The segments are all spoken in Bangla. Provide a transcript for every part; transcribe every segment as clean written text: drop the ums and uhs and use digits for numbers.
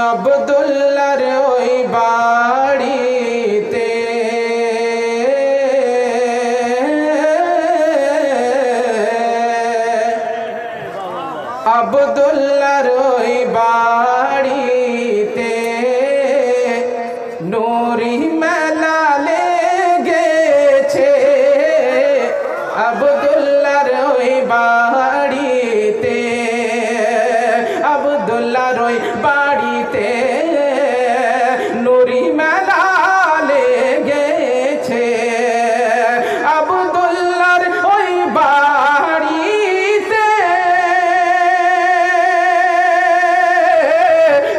আব্দুল্লাহর ওই বাড়িতে আব্দুল্লাহর ওই বাড়িতে নূরি মেলা লেগেছে আব্দুল্লাহর ওই বাড়িতে আব্দুল্লাহর ওই বাড়িতে নূরি মেলা লেগেছে আব্দুল্লাহর ওই বাড়িতে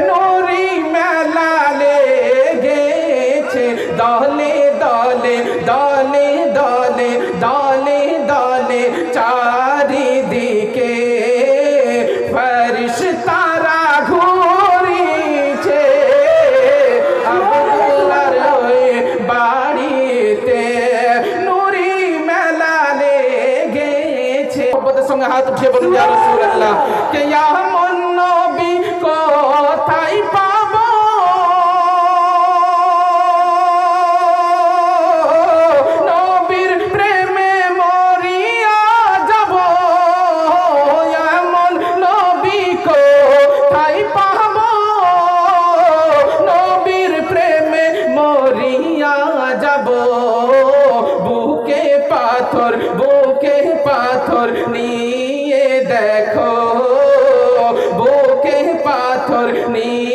নূরি মেলা লেগেছে দলে দলে দলে দলে দলে দলে চারিদিকে ফেরেশতারা ঘুরিছে আব্দুল্লাহর ওই বাড়িতে নূরি মেলা লেগেছে। মোহাম্মদের সঙ্গে হাত উঠিয়ে বলুন ইয়া রাসূলুল্লাহ কে এমন নবী কোথায় পাবো নবীর প্রেমে মরিয়া যাব এমন নবী কোথায় পাবো নবীর প্রেমে মরিয়া যাব বুকে পাথর নিয়ে দেখো বুকে পাথর নিয়ে